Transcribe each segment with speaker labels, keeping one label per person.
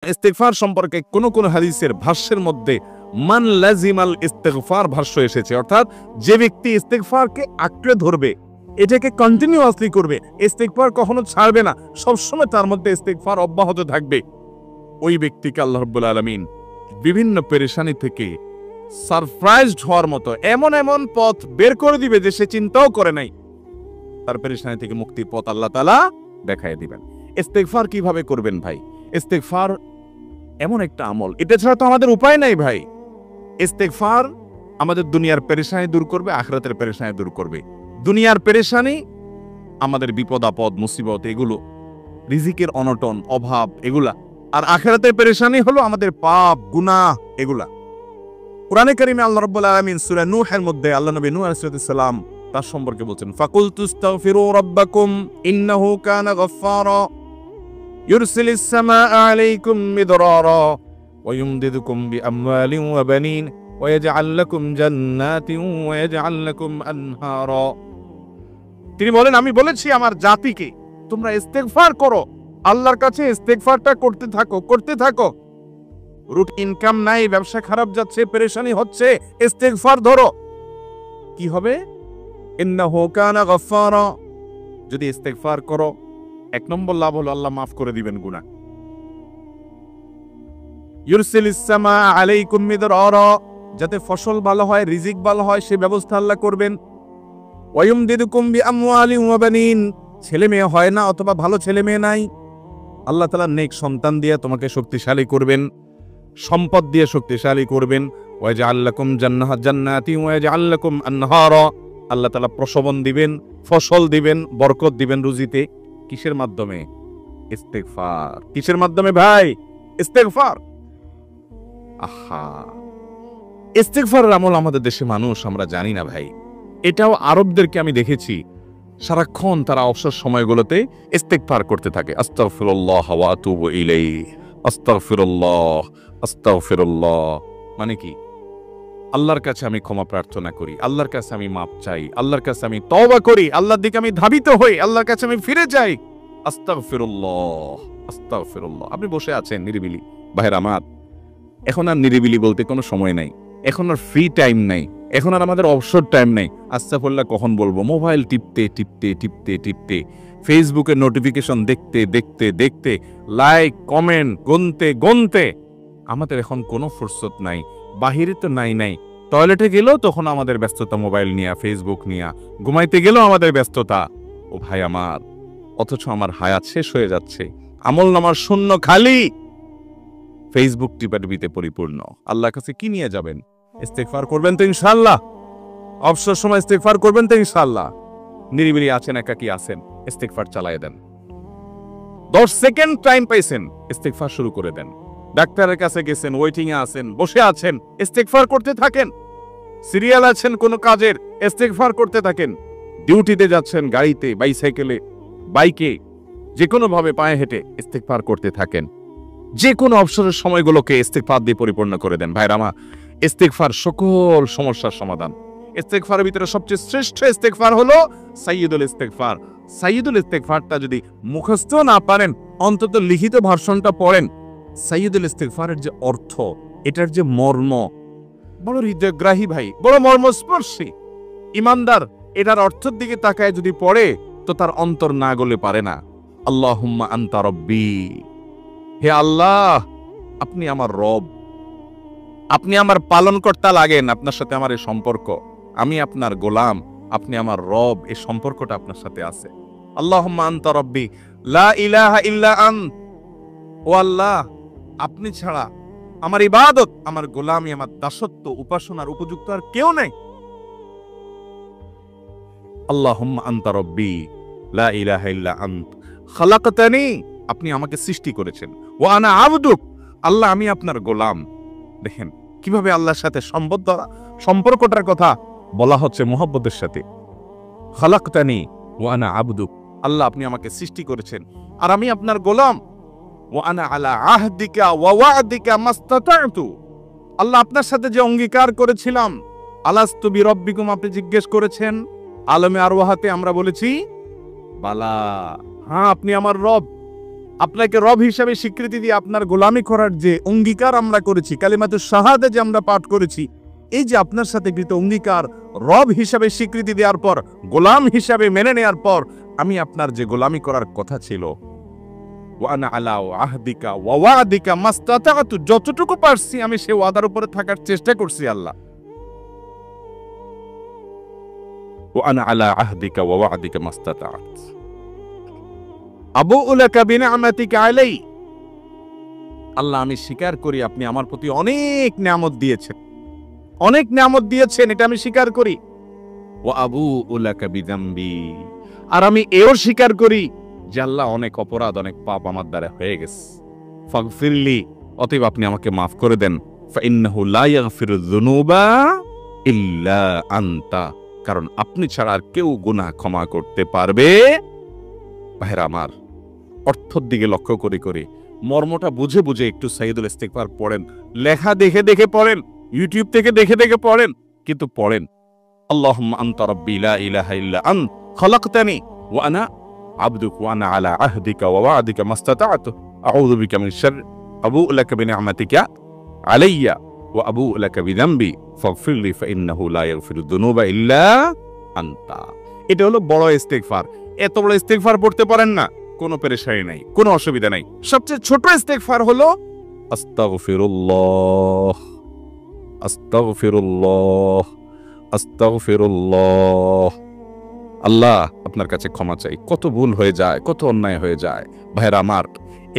Speaker 1: ইস্তিগফার সম্পর্কে কোন কোন হাদিসের ভাষ্যের মধ্যে মান লাজিমাল ইস্তিগফার ভাষ্য এসেছে, অর্থাৎ যে ব্যক্তি ইস্তিগফারকে আঁকড়ে ধরবে, এটাকে কন্টিনিউয়াসলি করবে, ইস্তিগফার কখনো ছাড়বে না, সবসময় তার মধ্যে ইস্তিগফার অব্যাহত থাকবে, ওই ব্যক্তিকে আল্লাহ রাব্বুল আলামিন বিভিন্ন পেরেশানি থেকে সারপ্রাইজড হওয়ার মতো এমন এমন পথ বের করে দিবে যে সে চিন্তাও করে নাই। তার পেরেশানি থেকে মুক্তির পথ আল্লাহ তাআলা দেখায় দিবেন। ইস্তিগফার কিভাবে করবেন ভাই? ইস্তিগফার এমন একটা আমল, এটা ছাড়া তো আমাদের উপায় নাই ভাই। ইস্তিগফার আমাদের দুনিয়ার পেরেশানি দূর করবে, আখিরাতের পেরেশানি দূর করবে। দুনিয়ার পেরেশানি আমাদের বিপদ আপদ মুসিবত এগুলো, রিজিকের অনটন অভাব এগুলা, আর আখিরাতের পেরেশানি হলো আমাদের পাপ গুনাহ এগুলা। কোরআনে কারিমে আল্লাহ রাব্বুল আলামিন সূরা নূহের মধ্যে আল্লাহ নবী নূহ আলাইহিস সালাম তার সম্পর্কে বলছেন, ফাকুলতু ইস্তাগফিরু রাব্বাকুম ইন্নাহু কানা গাফফারা ইউরসিলিস সামাআ আলাইকুম মিদরারা ওয়া ইউমদিদুকুম বিআমওয়ালিন ওয়া বানিন ওয়া ইয়াজআল লাকুম জান্নাতিন ওয়া ইয়াজআল লাকুম আনহারা। তিনি বলেন, আমি বলেছি আমার জাতিকে তোমরা ইস্তিগফার করো, আল্লাহর কাছে ইস্তিগফারটা করতে থাকো। রুট ইনকাম নাই, ব্যবসা খারাপ যাচ্ছে, পেরেশানি হচ্ছে, ইস্তিগফার ধরো, কি হবে? ইন্নাহু কানা গাফফারা। যদি ইস্তিগফার করো, এক নম্বর লাভ হলো আল্লাহ মাফ করে দিবেন গুনাহ। ইউরসিলিস সামাআ আলাইকুম মিদরারা, যাতে ফসল ভালো হয়, রিজিক ভালো হয়, সে ব্যবস্থা আল্লাহ করবেন। ওয়া ইউমদিদুকুম বিআমওয়ালিন ওয়া বানিন, ছেলে মেয়ে হয় না অথবা ভালো ছেলে মেয়ে নাই, আল্লাহ তাআলা নেক সন্তান দিয়ে তোমাকে শক্তিশালী করবেন, সম্পদ দিয়ে শক্তিশালী করবেন। ওয়া ইয়াজআল লাকুম জান্নাতি ওয়া ইয়াজআল লাকুম আনহারা, আল্লাহ তাআলা প্রসবন দিবেন, ফসল দিবেন, বরকত দিবেন রুজিতে। কিসের মাধ্যমে? ইস্তিগফার। কিসের মাধ্যমে ভাই? ইস্তিগফার। আহা, ইস্তিগফারের আমল আমাদের দেশে মানুষ আমরা জানি না ভাই। এটাও আরবদেরকে আমি দেখেছি সারাক্ষণ তারা অবসর সময়গুলোতে ইস্তিগফার করতে থাকে, আস্তাগফিরুল্লাহ ওয়া আতুবু ইলাইহি, আস্তাগফিরুল্লাহ আস্তাগফিরুল্লাহ। মানে কি? আল্লাহর কাছে আমি ক্ষমা প্রার্থনা করি, আল্লাহর কাছে আমি মাপ চাই, আল্লাহর কাছে আমি তওবা করি, আল্লাহর দিকে আমি ধাবিত হই, আল্লাহর কাছে আমি ফিরে যাই, আস্তাগফিরুল্লাহ আস্তাগফিরুল্লাহ। আপনি বসে আছেন নিরিবিলি, ভাইরা আমার, এখন আর নিরিবিলি বলতে কোনো সময় নাই, এখন আর ফ্রি টাইম নাই, এখন আর আমাদের অবসর টাইম নাই। আস্তাগফিরুল্লাহ কখন বলবো? মোবাইল টিপতে টিপতে টিপতে টিপতে, ফেসবুকের নোটিফিকেশন দেখতে দেখতে দেখতে, লাইক কমেন্ট গুনতে গুনতে আমাদের এখন কোনো ফুরসত নাই। বাহিরে তো নাই, টয়লেটে গেলেও তখন আমাদের ব্যস্ততা মোবাইল নিয়ে, ফেসবুক নিয়ে, ঘুমাইতে গেলেও আমাদের ব্যস্ততা। ও ভাই আমার, অথচ আমার হায়াত শেষ হয়ে যাচ্ছে, আমল নামার শূন্য খালি, ফেসবুক টিপাটিপিতে পরিপূর্ণ। আল্লাহর কাছে কি নিয়ে যাবেন? ইস্তিগফার করবেন তো ইনশাআল্লাহ, অবসর সময় ইস্তিগফার করবেন তো ইনশাআল্লাহ। নিরিবিলি আছেন, একাকী আছেন, ইস্তিগফার চালায় দেন। 10 সেকেন্ড টাইম পাইছেন, ইস্তিগফার শুরু করে দেন। ডাক্তারের কাছে গেছেন, ওয়েটিং এ আছেন, বসে আছেন, ইস্তিগফার করতে থাকেন। সিরিয়াল আছেন কোন কাজের, ইস্তিগফার করতে থাকেন। ডিউটিতে যাচ্ছেন, গাড়িতে, বাইসাইকেলে, বাইকে, যে কোনো ভাবে পায়ে হেঁটে ইস্তিগফার করতে থাকেন। যে কোনো অবসরের সময়গুলোকে ইস্তিগফার দিয়ে পরিপূর্ণ করে দেন। ভাইরা আমার, ইস্তিগফার সকল সমস্যার সমাধান। ইস্তিগফারের ভিতরে সবচেয়ে শ্রেষ্ঠ ইস্তিগফার হলো সাইয়্যিদুল ইস্তিগফার। সাইয়্যিদুল ইস্তিগফারটা যদি মুখস্থ না পারেন, অন্তত লিখিত ভার্সনটা পড়েন। সাইয়্যিদুল ইস্তিগফারের যে অর্থ, এটার যে মর্ম, বড় হৃদয়গ্রাহী ভাই, বড় মর্মস্পর্শী। ইমানদার এটার অর্থের দিকে তাকায় যদি পড়ে, তো তার অন্তর না গলে পারে না। আল্লাহুম্মা আনতা রব্বি, হে আল্লাহ আপনি আমার রব, আপনি আমার পালনকর্তা লাগেন, আপনার সাথে আমার এই সম্পর্ক, আমি আপনার গোলাম, আপনি আমার রব, এই সম্পর্কটা আপনার সাথে আছে। আল্লাহুম্মা আনতা রব্বি লা ইলাহা ইল্লা আন্ত, ও আল্লাহ আপনি ছাড়া আমার ইবাদত, আমার গোলামি, আমার দাসত্ব, উপাসনার উপযুক্ত আর কেউ নাই। আল্লাহুম্মা আনতা রব্বি লা ইলাহা ইল্লা আন্ত খালাকতানি, আপনি আমাকে সৃষ্টি করেছেন, ওয়া আনা আবদুক, আল্লাহ আমি আপনার গোলাম। দেখেন কিভাবে আল্লাহর সাথে সম্পর্কটার কথা বলা হচ্ছে মুহাব্বতের সাথে। খালাকতানি ওয়া আনা আবদুক, আল্লাহ আপনি আমাকে সৃষ্টি করেছেন আর আমি আপনার গোলাম। ওয়া আনা আলা আহদিকা ওয়া ওয়া'দিকা মাস্তাতা'তু, আল্লাহ আপনার সাথে যে অঙ্গীকার করেছিলাম, আলাস্তু বিরব্বিকুম, আপনি জিজ্ঞেস করেছেন, আলমে আরওয়াহাতে আমরা বলেছি বালা, হ্যাঁ আপনি আমার রব। আপনাকে রব হিসাবে স্বীকৃতি দিয়ে আপনার গোলামি করার যে অঙ্গীকার আমরা করেছি, কালিমাতুশ শাহাদা যে আমরা পাঠ করেছি, এই যে আপনার সাথে কৃত অঙ্গীকার, রব হিসাবে স্বীকৃতি দেওয়ার পর, গোলাম হিসাবে মেনে নেওয়ার পর, আমি আপনার যে গোলামি করার কথা ছিল, ওয়ানা আলা আহদিকা ওয়া ওয়াদিকা মাস্তাতাতু, যতটুকু পারছি আমি সে ওয়াদার উপরে থাকার চেষ্টা করছি আল্লাহ। ওয়ানা আলা আহদিকা ওয়া ওয়াদিকা মাস্তাতাত আবুউ লাকা বিনি'মাতিকা আলাই, আল্লাহ আমি স্বীকার করি আপনি আমার প্রতি অনেক নিয়ামত দিয়েছেন, অনেক নিয়ামত দিয়েছেন, এটা আমি স্বীকার করি। ওয়া আবুউ লাকা বিযামবি, আর আমি এও স্বীকার করি যে আল্লাহ অনেক অপরাধ, অনেক পাপ আমার দ্বারা হয়ে গেছে। ফাগফিরলি, অতএব আপনি আমাকে মাফ করে দেন। ফাইন্নাহু লা ইয়াগফিরুয যুনুবা ইল্লা আনতা, কারণ আপনি ছাড়া আর কেউ গুনাহ ক্ষমা করতে পারবে। ভাইরা আমার, অর্থের দিকে লক্ষ্য করে করে, মর্মটা বুঝে বুঝে একটু সাইয়্যিদুল ইস্তিগফার পড়েন, লেখা দেখে দেখে পড়েন, ইউটিউব থেকে দেখে দেখে পড়েন, কিন্তু পড়েন। আল্লাহুম্মা আনতা রাব্বি লা ইলাহা ইল্লা আনত খালাকতানি ওয়া আনা আবদুক ওয়া আনা আলা আহদিকা ওয়া ওয়াদিকা মাস্তাতাতু আউযু বিকা মিন শাররি আবুউ লাকা বিনি'মাতিকা আলাইয়া ওয়া আবুউ লাকা বিযামবি ফাগফিরলি ফাইন্নাহু লা ইয়াগফিরুয যুনুবা ইল্লা আনতা। এটা হলো বড় ইস্তিগফার। এত বড় ইস্তিগফার পড়তে পারেন না, কোনো পেরেশানি নাই, কোনো অসুবিধা নাই। সবচেয়ে ছোট ইস্তিগফার হলো আস্তাগফিরুল্লাহ, আস্তাগফিরুল্লাহ, আস্তাগফিরুল্লাহ। আল্লাহ আপনার কাছে ক্ষমা চাই, কত ভুল হয়ে যায়, কত অন্যায় হয়ে যায়। ভাইরা আমার,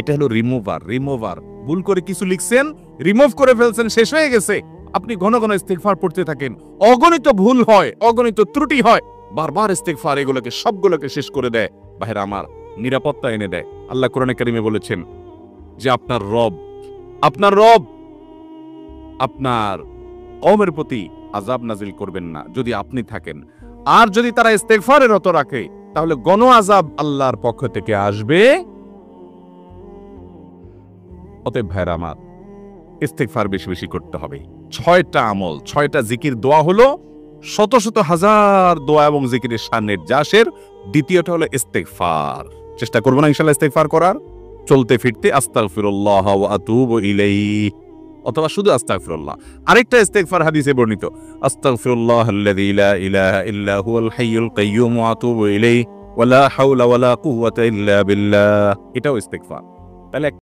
Speaker 1: এটা হলো রিমুভার। ভুল করে কিছু লিখছেন, রিমুভ করে ফেলছেন, শেষ হয়ে গেছে। আপনি ঘন ঘন ইস্তিগফার পড়তে থাকেন, অগণিত ভুল হয়, অগণিত ত্রুটি হয়, বারবার ইস্তিগফার এগুলোকে সবগুলোকে শেষ করে দেয়। ভাইরা আমার, নিরাপত্তা এনে দেয়। আল্লাহ কোরআনে কারিমে বলেছেন যে আপনার রব আপনার কওমের প্রতি আযাব নাজিল করবেন না যদি আপনি থাকেন, আর যদি তারা ইস্তিগফারে রত রাখে তাহলে গণ আযাব আল্লাহর পক্ষ থেকে আসবে। অতএব ভাইরা আমার, ইস্তিগফার বেশি বেশি করতে হবে। 6টা আমল, 6টা জিকির, দোয়া হলো শত শত হাজার দোয়া এবং জিকিরের শানের জাসের। দ্বিতীয়টা হলো ইস্তিগফার। চেষ্টা করব না ইনশাআল্লাহ ইস্তিগফার করার, চলতে ফিরতে আস্তাগফিরুল্লাহ ওয়া আতুবু ইলাইহি, অথবা শুধু আস্তাগফিরুল্লাহ। আরেকটা ইস্তিগফার হাদিসে বর্ণিত, আস্তাগফিরুল্লাহাল্লাযী লা ইলাহা ইল্লা হুয়াল হাইয়ুল কাইয়্যুম ওয়া আতুবু ইলাইহি ওয়া লা হাওলা ওয়া লা কুওয়াতা ইল্লা বিল্লাহ। এটাও ইস্তিগফার। তাহলে